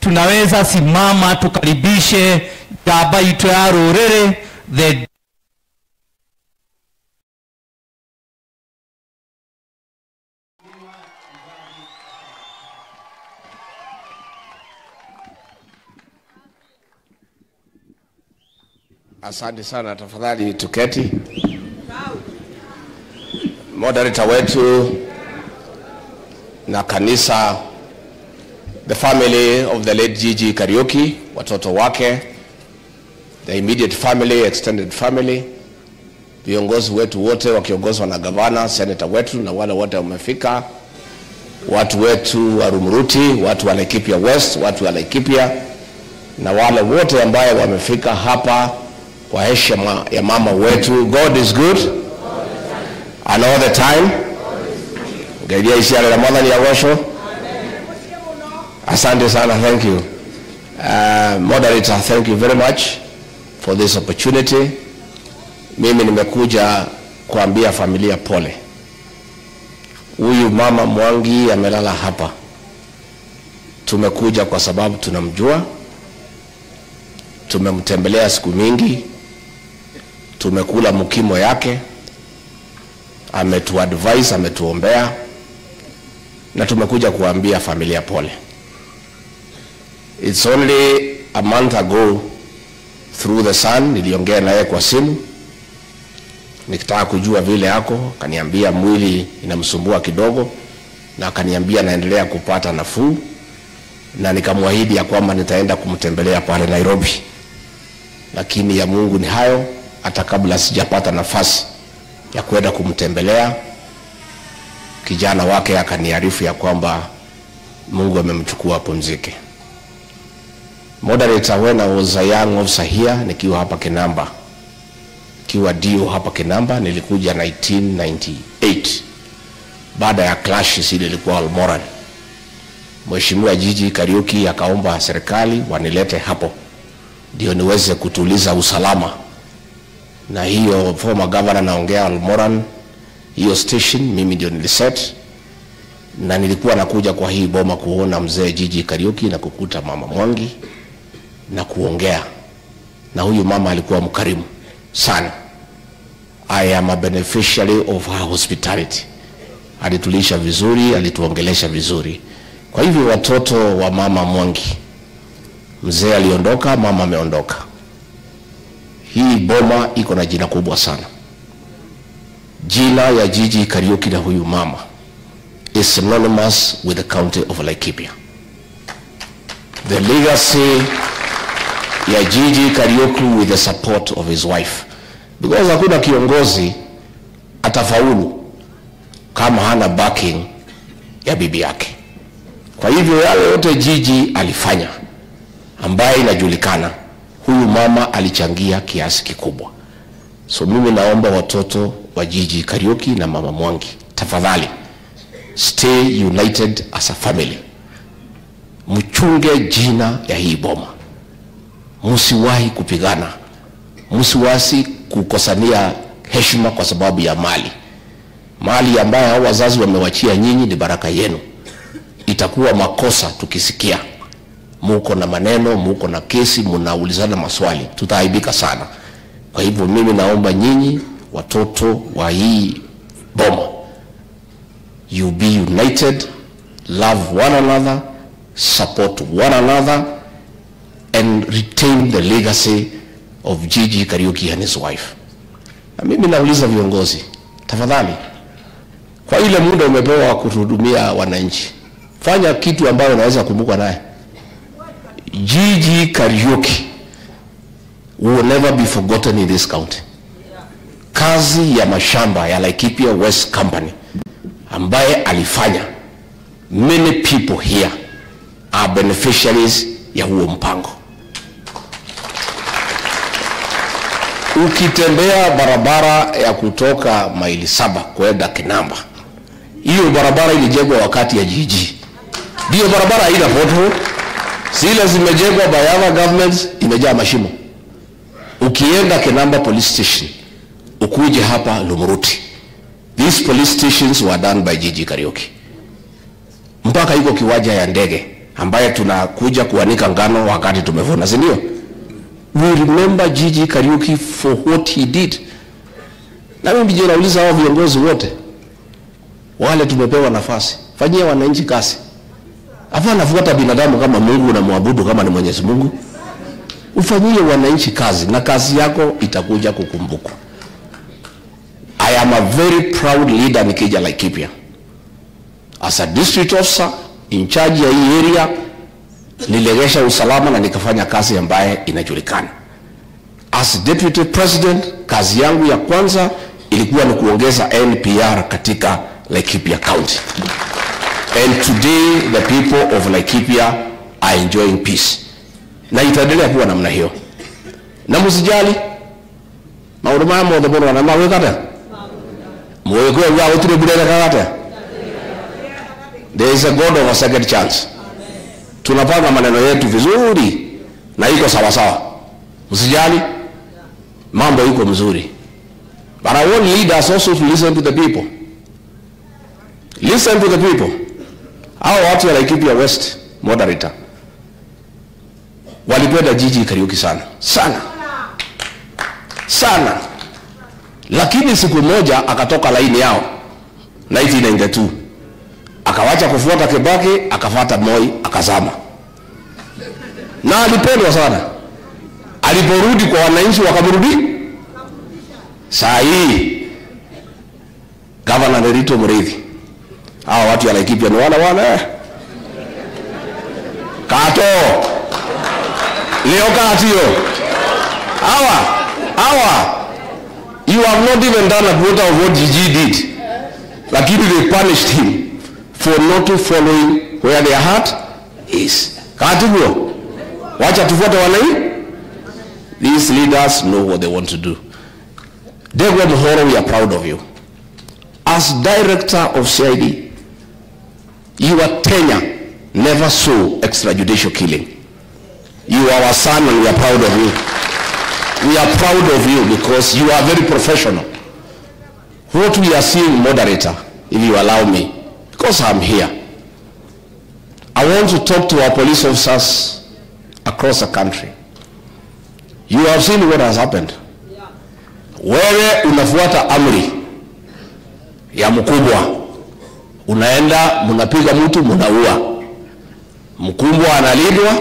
tunaweza simama tukaribishe jaba itu ya rurere the Asante sana, tafadhali tuketi. Moderator wetu na kanisa, the family of the late Gigi Kariuki, watoto wake, the immediate family, extended family, viongozi wetu wote wakiongozwa na gavana, senator wetu na wale wote wamefika, watu wetu wa Rumuruti, watu wa Laikipia West, watu wa Laikipia, na wale wote ambaye wamefika hapa kwa heshima ya mama wetu. God is good and all the time. Gaidia isiale la mwana ni awasho. Asante sana, thank you. Moderator, thank you very much for this opportunity. Mimi nimekuja kuambia familia pole. Huyu mama Mwangi amelala hapa. Tumekuja kwa sababu tunamjua. Tumemtembelea siku mingi. Tumekula mkimo yake. Ametuadvise, ametuombea. Na tumekuja kuambia familia pole. It's only a month ago through the sun niliongea naye kwa simu. Nikitaka kujua vile yako, kaniambia mwili inamsumbua kidogo na akaniambia naendelea kupata nafuu, na nikamwahidi ya kwamba nitaenda kumtembelea pale Nairobi. Lakini ya Mungu ni hayo, hata kabla sijapata nafasi ya kwenda kumtembelea, kijana wake akaniarifu ya kwamba Mungu amemchukua apumzike. Moderator, when I was a young officer here, nikiwa hapa Kinamba, kiwa dio hapa Kinamba, nilikuja 1998 baada ya clashes ile ilikuwa Almoran. Mheshimiwa Gigi Kariuki akaomba serikali wanilete hapo ndio niweze kutuliza usalama, na hiyo former governor naongea Almoran, hiyo station mimi ndio niliset, na nilikuwa nakuja kwa hii boma kuona mzee Gigi Kariuki na kukuta mama Mwangi na kuongea na huyu mama. Alikuwa mkarimu sana. I am a beneficiary of her hospitality. Alitulisha vizuri, alituongelesha vizuri. Kwa hivyo watoto wa mama Mwangi, mzee aliondoka, mama ameondoka. Hii boma iko na jina kubwa sana. Jina ya Gigi Kariuki na huyu mama is synonymous with the county of Laikipia. The legacy ya Gigi Kariuki with the support of his wife. Because hakuna kiongozi atafaulu kama hana backing ya bibi yake. Kwa hivyo yale yote Gigi alifanya ambaye inajulikana, huyu mama alichangia kiasi kikubwa. So mimi naomba watoto wa Gigi Kariuki na mama Mwangi, tafadhali stay united as a family. Mchunge jina ya hii boma. Musiwahi kupigana. Musiwasi kukosania heshima kwa sababu ya mali. Mali ambayo hao wazazi wamewachia nyinyi ni baraka yenu. Itakuwa makosa tukisikia muko na maneno, muko na kesi, munaulizana maswali, tutaaibika sana. Kwa hivyo mimi naomba nyinyi watoto wa hii boma, you be united, love one another, support one another, and retain the legacy of Gigi Kariuki and his wife. Na mimi nauliza viongozi, tafadhali, kwa ile muda umepewa kuhudumia wananchi, fanya kitu ambayo unaweza kumbuka naye. Gigi Kariuki will never be forgotten in this county. Kazi ya mashamba ya Laikipia West Company ambaye alifanya, many people here are beneficiaries ya huo mpango. Ukitembea barabara ya kutoka maili 7 kwenda Kinamba, hiyo barabara ilijengwa wakati ya Gigi. Hiyo barabara haina pothole. Zile zimejengwa by other governments, imejaa mashimo. Ukienda Kinamba police station, ukuje hapa Rumuruti, these police stations were done by Gigi Kariuki. Mpaka yuko kiwanja ya ndege ambaye tunakuja kuanika ngano wakati tumevuna, si ndio? We remember Gigi Kariuki for what he did. Na mimi ndio nauliza hao viongozi wote wale tumepewa nafasi, fanyia wananchi kazi. Hapana fuata binadamu kama Mungu na muabudu kama ni Mwenyezi Mungu. Ufanyie wananchi kazi na kazi yako itakuja kukumbukwa. I am a very proud leader nikija Laikipia. As a district officer in charge ya hii area, nililegesha usalama na nikafanya kazi ambaye inajulikana. As deputy president, kazi yangu ya kwanza ilikuwa ni kuongeza NPR katika Laikipia County. And today the people of Laikipia are enjoying peace. Na itaendelea kuwa namna hiyo. Na msijali mauruma mo bora na mawe kata. Moyo kwa wao utire budera kata. There is a God of a second chance. Tunapanga maneno yetu vizuri na iko sawa sawa. Msijali mambo iko mzuri. But I want leaders also to listen to the people. Listen to the people. Hao watu wa Laikipia West moderator walipenda Gigi Kariuki sana sana sana, lakini siku moja akatoka laini yao 1992 akawacha kufuata Kibaki akafuata Moi akazama, na alipendwa sana. Aliporudi kwa wananchi wakamrudi. Saa hii Governor Nerito Muriithi, hao watu wa Laikipia ni wana kato leo katio hawa you have not even done a quarter of what Gigi did, lakini they punished him for not following where their heart is. Katio wacha tufuate wanai. These leaders know what they want to do. Degwa Muhoro, we are proud of you. As director of CID, your tenure never saw extrajudicial killing. You are our son and we are proud of you. We are proud of you because you are very professional. What we are seeing, moderator, if you allow me, because I'm here, I want to talk to our police officers across the country. You have seen what has happened. Wewe unafuata amri ya mkubwa, unaenda mnapiga mtu mnaua. Mkubwa analindwa,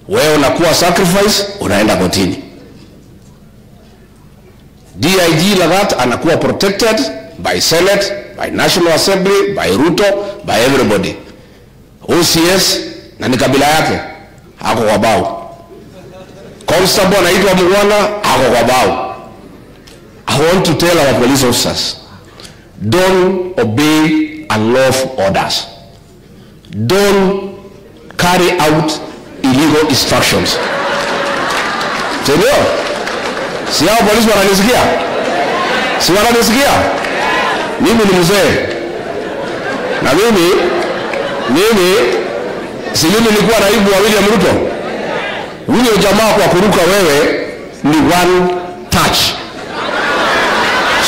wewe unakuwa sacrifice, unaenda kotini. DIG Lagat anakuwa protected by Senate, by National Assembly, by Ruto, by everybody. OCS na ni kabila yake hako kwa bao. Constable anaitwa Mugwana hako kwa bao. I want to tell our police officers, don't obey unlawful orders. Don't carry out illegal instructions. Senyo, si hao polisi wananisikia? Si wananisikia? Mimi ni mzee. Na mimi si mimi nilikuwa naibu wa William Ruto. Huyo jamaa kwa kuruka wewe ni one touch.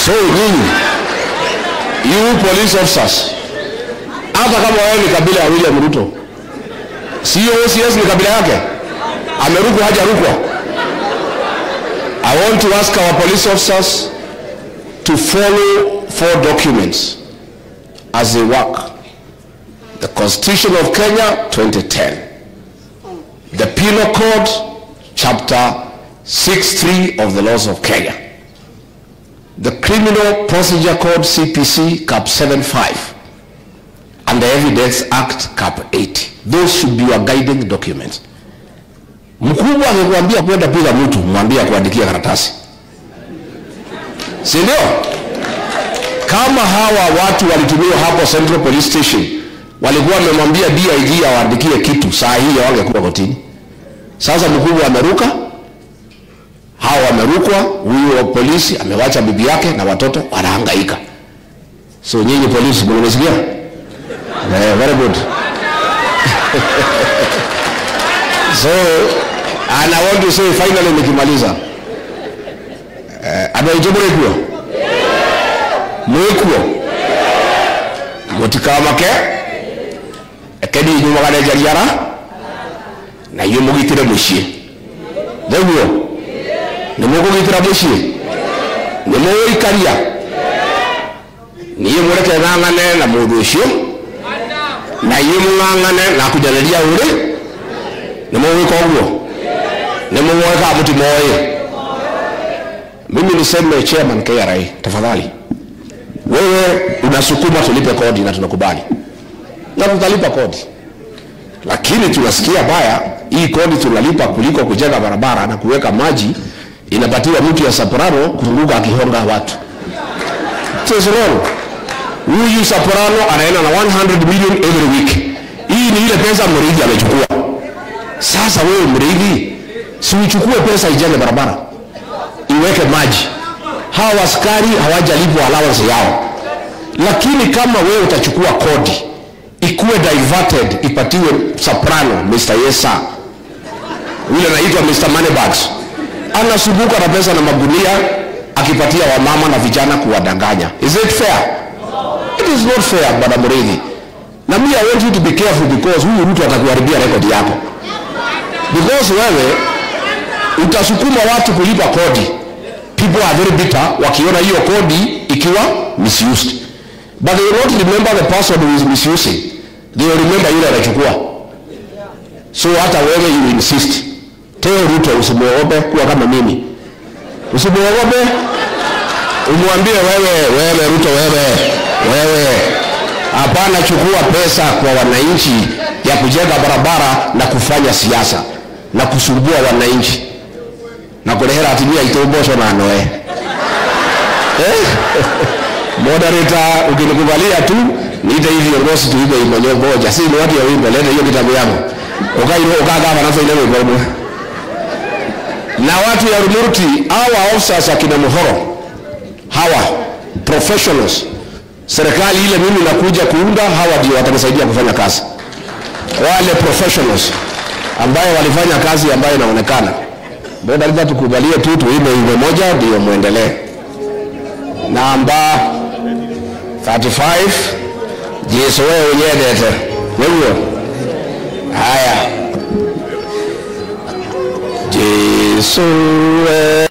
So you police officers, hata kama wewe ni kabila ya William Ruto, sio OCS ni kabila yake, amerukwa hajarukwa. I want to ask our police officers to follow 4 documents as they work. The Constitution of Kenya 2010, the Penal Code Chapter 6(3) of the laws of Kenya, the Criminal Procedure Code CPC Cap 7(5), and the Evidence Act Cap 80. Those should be your guiding documents. Mkubwa angekuambia kwenda piga mtu, mwambie kuandikia karatasi. Si ndio? Kama hawa watu walitumiwa hapo Central Police Station, walikuwa wamemwambia DIG awaandikie kitu, saa hii wangekuwa kotini. Sasa mkubwa ameruka, hawa wamerukwa, huyu wa polisi amewacha bibi yake na watoto wanahangaika. So nyinyi polisi mnanisikia? Very good. So, and I want to say finally nikimaliza. Anaijobore kuo? Mwekuo? Mutika make? Ekedi nyuma kana jariara? iyo mugitire mushie deguo ni mugitira mushie ni muikaria ni mureke ngangane na mundu ucio na yimu ngangane na kujaleria uri ni muwiko huo ni muweka mtu moyo. Mimi niseme chairman KRA, tafadhali wewe unasukuma tulipe kodi na tunakubali na tutalipa kodi, lakini tunasikia baya hii kodi tunalipa kuliko kujenga barabara na kuweka maji inapatiwa mtu ya Soprano kuzunguka akihonga watu. It's wrong. Huyu Soprano anaenda na 100 million every week. Hii ni ile pesa Muriithi amechukua. Sasa wewe Muriithi, si uchukue pesa ijenge barabara, iweke maji. Hawa askari hawajalipwa allowance yao. Lakini kama wewe utachukua kodi ikuwe diverted, ipatiwe Soprano, Mr. Yesa, yule anaitwa Mr. Moneybags, anasumbuka na pesa na magunia akipatia wamama na vijana kuwadanganya. Is it fair? It is not fair, Bwana Muriithi. Na mimi I want you to be careful because huyu mtu atakuharibia record yako. Because wewe utasukuma watu kulipa kodi. People are very bitter wakiona hiyo kodi ikiwa misused. But they will not remember the person who is misusing. They will remember yule anachukua. So hata wewe you insist. Teo Ruto usimuogope kuwa kama mimi. Usimuogope. Umwambie wewe Ruto wewe hapana chukua pesa kwa wananchi ya kujenga barabara na kufanya siasa na kusumbua wananchi na kulehera atimia itobosho na noe. Moderator ukinikubalia tu niite hivi viongozi tuige imonyo moja, si ni watu ya wimbo leta hiyo kitabu yangu ukaga nafasi ile wimbo na watu ya Rumurti. Hawa officers akina Muhoro, hawa professionals, serikali ile mimi nakuja kuunda, hawa ndio watanisaidia kufanya kazi. Wale professionals ambao walifanya kazi ambayo inaonekana. Bora lazima tukubalie tu tuimbe wimbo moja ndio muendelee. Namba 35 Yesu wewe unyedete. Wewe. Haya. Yesu wewe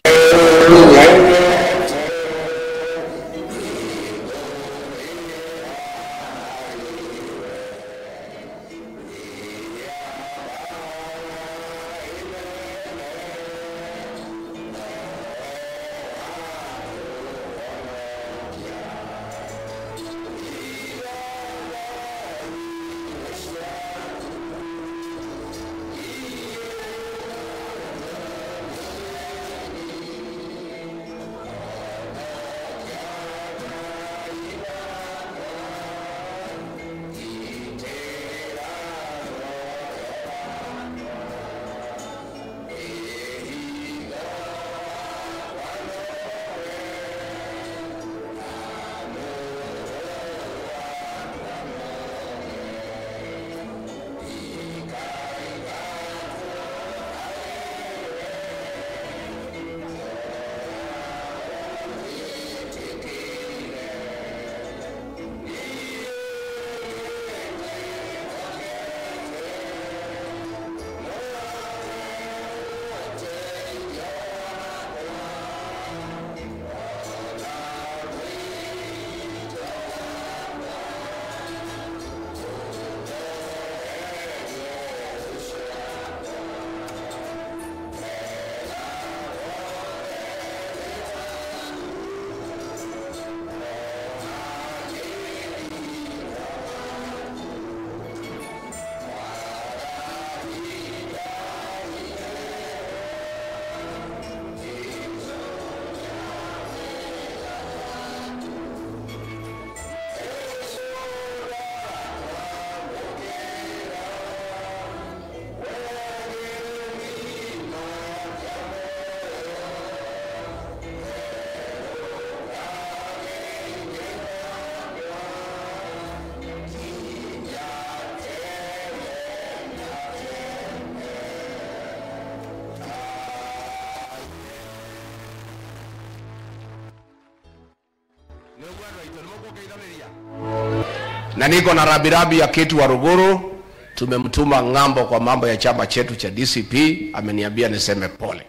na niko na rabirabi ya Ketu wa Ruguru tumemtuma ng'ambo kwa mambo ya chama chetu cha DCP, ameniambia niseme pole.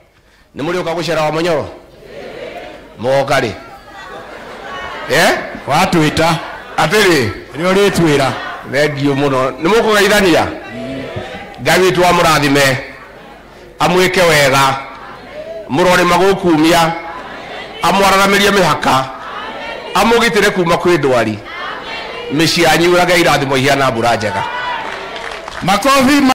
Ni mulioka gucera wa Munyoro? Mogari. Watu ita. Atiri. Rio ritwira. Thengio muno. Ni mukugeithania? Ngai witu amurathime. Amwike wega. Murore magukumia. Amwararamirie mihaka. Amugitire kuma kwi ndwari. Micianyu uraga irathimo ihana mbura njega. Makofi.